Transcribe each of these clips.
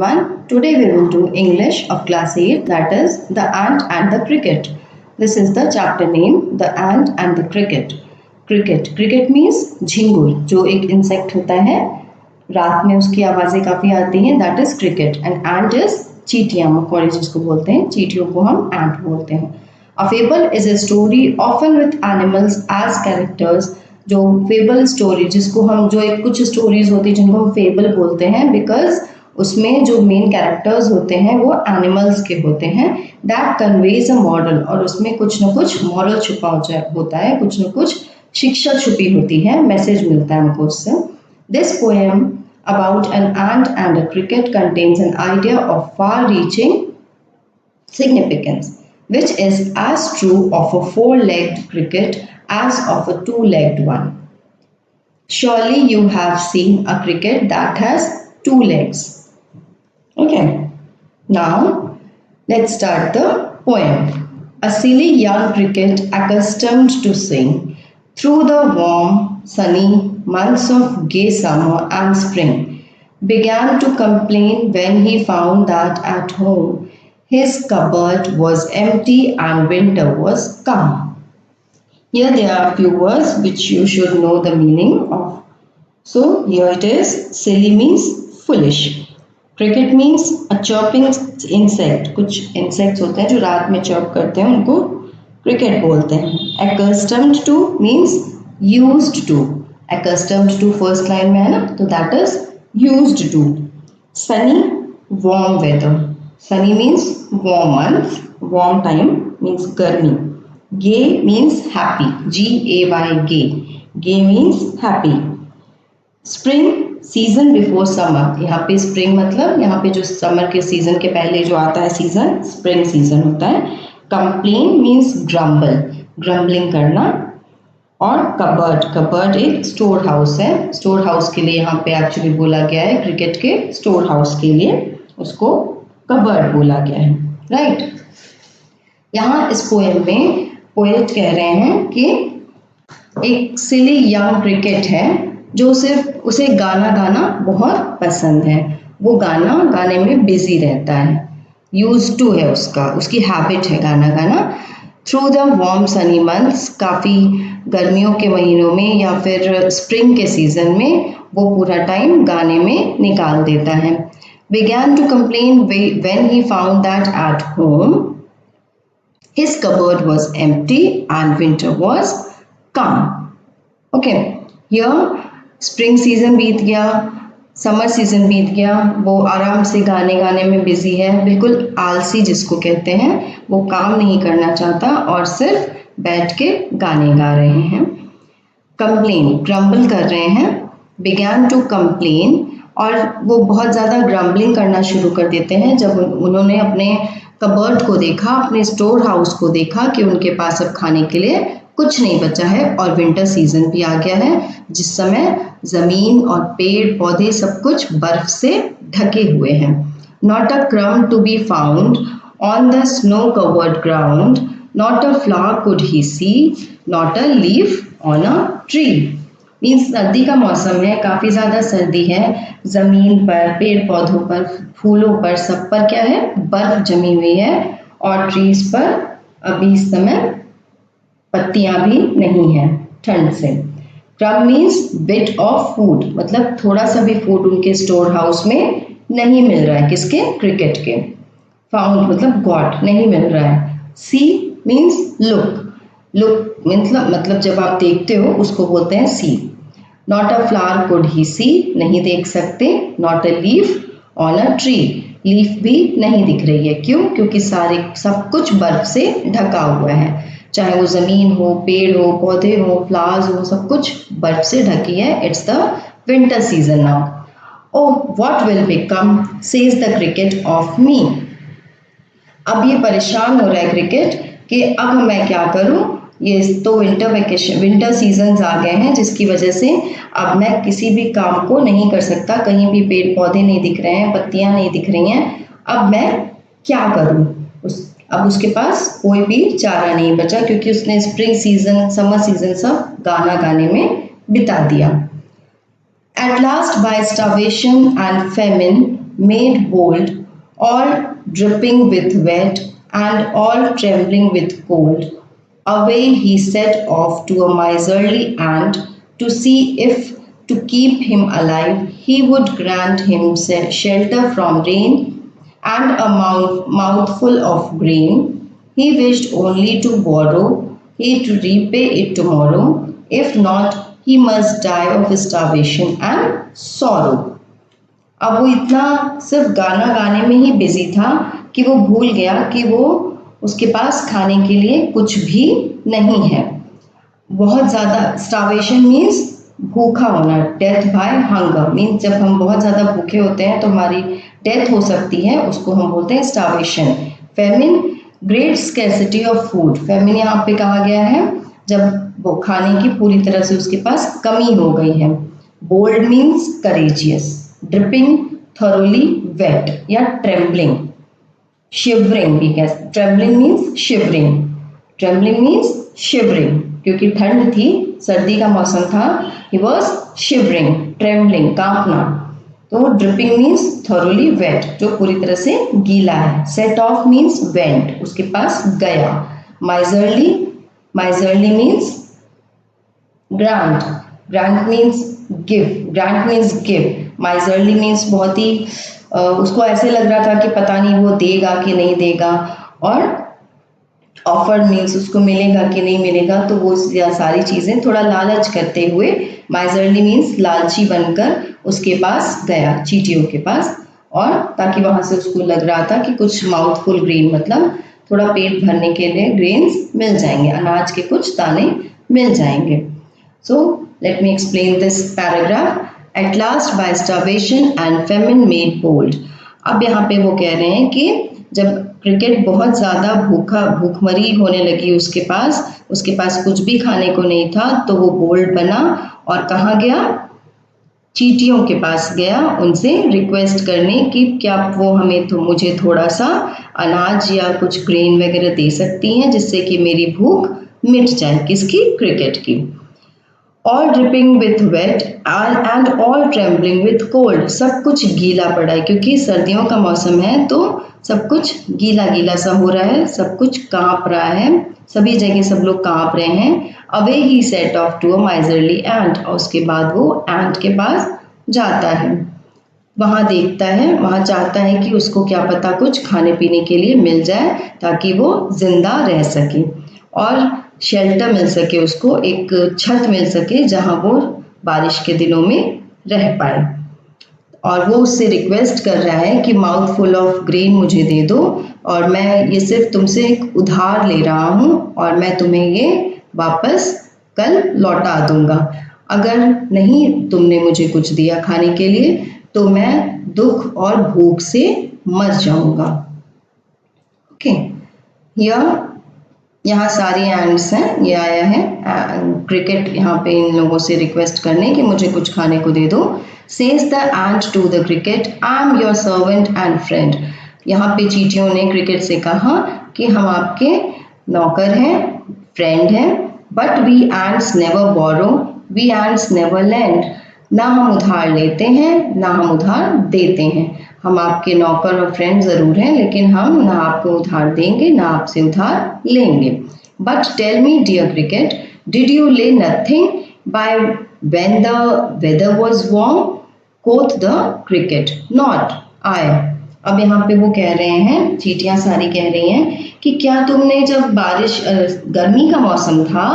everyone. Today we will do English of class 8, that is the ant and the cricket. This is the chapter name, the ant and the cricket. Cricket means झिंगुर, जो एक insect होता है, रात में उसकी आवाज़ें काफ़ी आती हैं, that is cricket. And ant is चींटियाँ, मकोड़े जिसको बोलते हैं, चींटियों को हम ant बोलते हैं. A fable is a story often with animals as characters. जो फेबल स्टोरी जिसको हम जो एक कुछ स्टोरीज होती है जिनको हम फेबल बोलते हैं बिकॉज उसमें जो मेन कैरेक्टर्स होते हैं वो एनिमल्स के होते हैं. दैट कन्वेज अ मॉरल, और उसमें कुछ ना कुछ मॉरल छुपा होता है, कुछ ना कुछ शिक्षा छुपी होती है, मैसेज मिलता है हमको उससे. This poem about an ant and a cricket contains an idea of far reaching significance, which is as true of a four-legged cricket as of a two-legged one. Surely you have seen a cricket that has two legs. Okay, now let's start the poem. A silly young cricket accustomed to sing through the warm, sunny months of gay summer and spring began to complain when he found that at home his cupboard was empty and winter was come. Here there are a few words which you should know the meaning of. So here it is. Silly means foolish. Cricket means a chirping insect. कुछ insects होते हैं जो रात में chirp करते हैं, उनको cricket बोलते हैं. Accustomed to means used to. Accustomed to first line में है ना, तो that is used to. Sunny, warm weather. Sunny means warm month. Warm time means गर्मी. Gay means happy. G-A-Y, gay. Gay means happy. Spring, season before summer. यहाँ पे spring मतलब यहाँ पे जो summer के season के पहले जो आता है season, spring season होता है. Complain means grumble. Grumbling करना. और cupboard एक store house है. Store house के लिए यहाँ पे actually बोला गया है, cricket के store house के लिए उसको cupboard बोला गया है. Right? यहाँ इस पोएम में पोएट कह रहे हैं कि एक सिली यंग क्रिकेट है जो सिर्फ उसे गाना गाना बहुत पसंद है. वो गाने में बिजी रहता है. यूज टू है उसकी हैबिट है गाना गाना. Through the warm Sunny months, काफ़ी गर्मियों के महीनों में या फिर स्प्रिंग के सीजन में वो पूरा टाइम गाने में निकाल देता है. began to complain when he found that at home his cupboard was empty and winter was come. Okay, here spring season बीत गया, summer season बीत गया, वो आराम से गाने में बिजी है, बिल्कुल आलसी जिसको कहते हैं, वो काम नहीं करना चाहता और सिर्फ बैठ के गाने गा रहे हैं. Complain, grumble कर रहे हैं. Began to complain, और वो बहुत ज़्यादा ग्रम्बलिंग करना शुरू कर देते हैं जब उन्होंने अपने कबर्ड को देखा, अपने स्टोर हाउस को देखा कि उनके पास अब खाने के लिए कुछ नहीं बचा है और विंटर सीजन भी आ गया है जिस समय ज़मीन और पेड़ पौधे सब कुछ बर्फ से ढके हुए हैं. Not a crumb to be found on the snow covered ground, not a flower could he see, not a leaf on a tree. Means सर्दी का मौसम है, काफ़ी ज़्यादा सर्दी है, ज़मीन पर, पेड़ पौधों पर, फूलों पर, सब पर क्या है, बर्फ जमी हुई है और ट्रीज पर अभी इस समय पत्तियां भी नहीं हैं ठंड से. Crumb means bit of food, मतलब थोड़ा सा भी फूड उनके स्टोर हाउस में नहीं मिल रहा है. किसके? क्रिकेट के. फाउंड मतलब गॉट, नहीं मिल रहा है. सी मीन्स लुक मतलब जब आप देखते हो उसको बोलते हैं see. Not a flower could he see, नहीं देख सकते. Not a leaf on a tree, leaf भी नहीं दिख रही है. क्यों? क्योंकि सब कुछ बर्फ से ढका हुआ है, चाहे वो ज़मीन हो, पेड़ हो, पौधे हो, फ्लावर्स हो, सब कुछ बर्फ से ढकी है. It's the winter season now. Oh what will become says the cricket of me. अब ये परेशान हो रहा है क्रिकेट कि अब मैं क्या करूं, ये तो विंटर सीजन्स आ गए हैं जिसकी वजह से अब मैं किसी भी काम को नहीं कर सकता. कहीं भी पेड़ पौधे नहीं दिख रहे हैं, पत्तियां नहीं दिख रही हैं. अब मैं क्या करूं? अब उसके पास कोई भी चारा नहीं बचा क्योंकि उसने स्प्रिंग सीजन, समर सीजन सब गाना गाने में बिता दिया. At last, by starvation and famine, made bold, all dripping with wet and all trembling with cold. Away he set off to a miserly ant to see if, to keep him alive, he would grant him shelter from rain and a mouthful of grain. He wished only to borrow, he to repay it tomorrow. If not, he must die of starvation and sorrow. अब वो इतना सिर्फ गाना गाने में ही busy था कि वो भूल गया कि वो उसके पास खाने के लिए कुछ भी नहीं है। बहुत ज़्यादा स्टार्वेशन मीन्स भूखा होना, डेथ बाय हंगर मीन्स जब हम बहुत ज़्यादा भूखे होते हैं तो हमारी डेथ हो सकती है, उसको हम बोलते हैं starvation. Famine, great scarcity of food. Famine यहाँ पे कहा गया है जब वो खाने की पूरी तरह से उसके पास कमी हो गई है। Bold means courageous, dripping thoroughly wet या trembling, shivering भी कह, trembling means shivering, trembling means shivering क्योंकि ठंड थी, सर्दी का मौसम था, he was shivering, trembling कांपना। तो dripping means thoroughly wet जो पूरी तरह से गीला है। set off means went उसके पास गया। miserly, miserly means grant, grant means give, grant means give। miserly means बहुत ही उसको ऐसे लग रहा था कि पता नहीं वो देगा कि नहीं देगा, और ऑफर मीन्स उसको मिलेगा कि नहीं मिलेगा, तो वो सारी चीज़ें थोड़ा लालच करते हुए miserly मीन्स लालची बनकर उसके पास गया, चींटियों के पास, और ताकि वहाँ से उसको लग रहा था कि कुछ माउथफुल ग्रेन मतलब थोड़ा पेट भरने के लिए ग्रेन्स मिल जाएंगे, अनाज के कुछ दाने मिल जाएंगे। So let me explain this paragraph. At last by starvation and famine made bold. अब यहाँ पे वो कह रहे हैं कि जब क्रिकेट बहुत ज़्यादा भूखमरी होने लगी उसके पास कुछ भी खाने को नहीं था, तो वो बोल्ड बना और कहाँ गया? चींटियों के पास गया उनसे रिक्वेस्ट करने कि क्या वो मुझे थोड़ा सा अनाज या कुछ ग्रेन वगैरह दे सकती हैं जिससे कि मेरी भूख मिट जाए। किसकी? क्रिकेट की। All dripping with wet and all trembling with cold. सब कुछ गीला पड़ा है क्योंकि सर्दियों का मौसम है, तो सब कुछ गीला गीला सा हो रहा है, सब कुछ कांप रहा है, सभी जगह सब लोग कांप रहे हैं। Away he set off to a miserly ant, और उसके बाद वो एंट के पास जाता है, वहाँ देखता है, वहाँ चाहता है कि उसको क्या पता कुछ खाने पीने के लिए मिल जाए ताकि वो जिंदा रह सके और शेल्टर मिल सके, उसको एक छत मिल सके जहाँ वो बारिश के दिनों में रह पाए। और वो उससे रिक्वेस्ट कर रहा है कि माउथ फुल ऑफ ग्रेन मुझे दे दो, और मैं ये सिर्फ तुमसे एक उधार ले रहा हूँ और मैं तुम्हें ये वापस कल लौटा दूंगा। अगर नहीं तुमने मुझे कुछ दिया खाने के लिए तो मैं दुख और भूख से मर जाऊंगा। ओके, यहाँ सारी एंड्स हैं, ये आया है क्रिकेट यहाँ पे इन लोगों से रिक्वेस्ट करने कि मुझे कुछ खाने को दे दो। Says the ant to the cricket, I am your servant and friend. यहाँ पे चींटियों ने क्रिकेट से कहा कि हम आपके नौकर हैं, फ्रेंड हैं, but we ants never borrow, we ants never lend. ना हम उधार लेते हैं ना हम उधार देते हैं, हम आपके नौकर और फ्रेंड ज़रूर हैं लेकिन हम ना आपको उधार देंगे ना आपसे उधार लेंगे। But tell me dear cricket, did you lay nothing by when the weather was warm? Quoth the cricket, not I. अब यहाँ पे वो कह रहे हैं, चींटियाँ सारी कह रही हैं कि क्या तुमने जब गर्मी का मौसम था,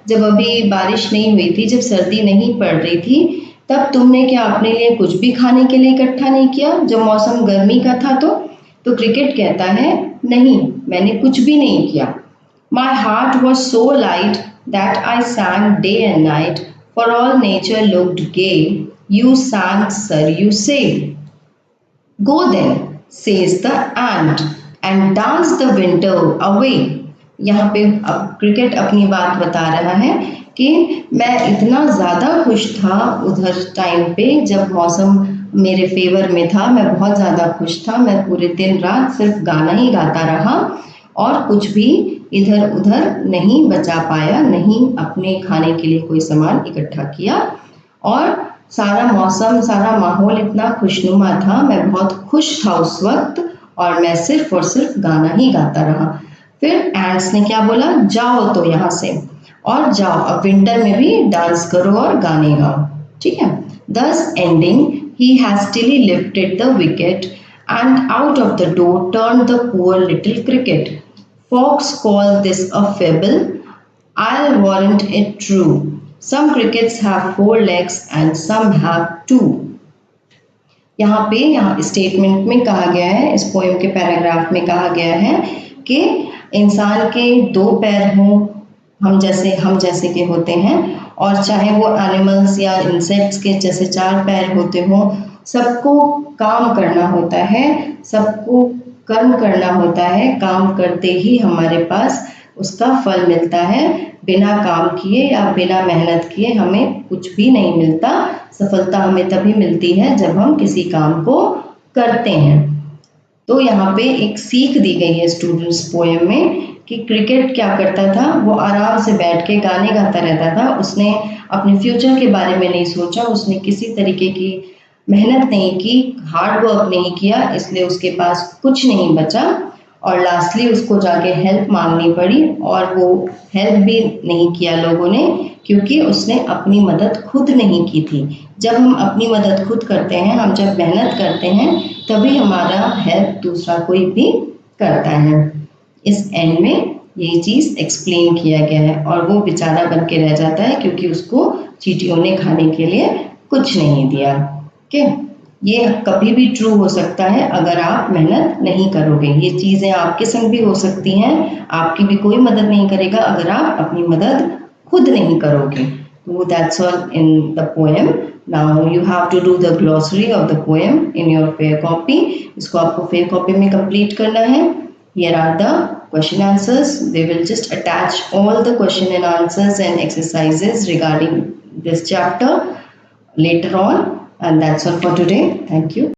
जब अभी बारिश नहीं हुई थी, जब सर्दी नहीं पड़ रही थी, तब तुमने क्या अपने लिए कुछ भी खाने के लिए इकट्ठा नहीं किया जब मौसम गर्मी का था? तो क्रिकेट कहता है नहीं, मैंने कुछ भी नहीं किया। My heart was so light that I sang day and night, for all nature looked gay. You sang, sir, you say. Go then, says the ant, and dance the winter away. यहाँ पे अब cricket अपनी बात बता रहा है कि मैं इतना ज़्यादा खुश था उधर टाइम पे जब मौसम मेरे फेवर में था, मैं बहुत ज़्यादा खुश था, मैं पूरे दिन रात सिर्फ गाना ही गाता रहा और कुछ भी इधर उधर नहीं बचा पाया, नहीं अपने खाने के लिए कोई सामान इकट्ठा किया। और सारा मौसम, सारा माहौल इतना खुशनुमा था, मैं बहुत खुश था उस वक्त और मैं सिर्फ और सिर्फ गाना ही गाता रहा। फिर एंड्स ने क्या बोला, जाओ तो यहाँ से और जाओ, अब विंटर में भी डांस करो और गाने गाओ, ठीक है। Thus ending, he hastily lifted the wicket and out of the door turned the poor little cricket. Folks call this a fable. I'll warrant it true. Some crickets have 4 legs and some have 2. यहाँ statement में कहा गया है, इस poem के paragraph में कहा गया है कि इंसान के 2 पैर हों, हम जैसे के होते हैं, और चाहे वो एनिमल्स या इंसेक्ट्स के जैसे 4 पैर होते हों, सबको काम करना होता है, सबको कर्म करना होता है, काम करते ही हमारे पास उसका फल मिलता है। बिना काम किए या बिना मेहनत किए हमें कुछ भी नहीं मिलता। सफलता हमें तभी मिलती है जब हम किसी काम को करते हैं। तो यहाँ पे एक सीख दी गई है स्टूडेंट्स पोएम में कि क्रिकेट क्या करता था, वो आराम से बैठ के गाने गाता रहता था, उसने अपने फ्यूचर के बारे में नहीं सोचा, उसने किसी तरीके की मेहनत नहीं की, हार्ड वर्क नहीं किया, इसलिए उसके पास कुछ नहीं बचा और लास्टली उसको जाके हेल्प मांगनी पड़ी और वो हेल्प भी नहीं किया लोगों ने, क्योंकि उसने अपनी मदद खुद नहीं की थी। जब हम अपनी मदद खुद करते हैं, हम जब मेहनत करते हैं, तभी हमारा हेल्प दूसरा कोई भी करता है। इस एंड में यही चीज़ एक्सप्लेन किया गया है और वो बेचारा बन के रह जाता है क्योंकि उसको चींटियों ने खाने के लिए कुछ नहीं दिया। ओके, ये कभी भी ट्रू हो सकता है अगर आप मेहनत नहीं करोगे। ये चीज़ें आपके संग भी हो सकती हैं, आपकी भी कोई मदद नहीं करेगा अगर आप अपनी मदद खुद नहीं करोगे। So that's all in the poem. Now you have to do the glossary of the poem in your fair copy. इसको आपको fair copy में complete करना है। Here are the question answers. We will just attach all the question and answers and exercises regarding this chapter later on. And that's all for today. Thank you.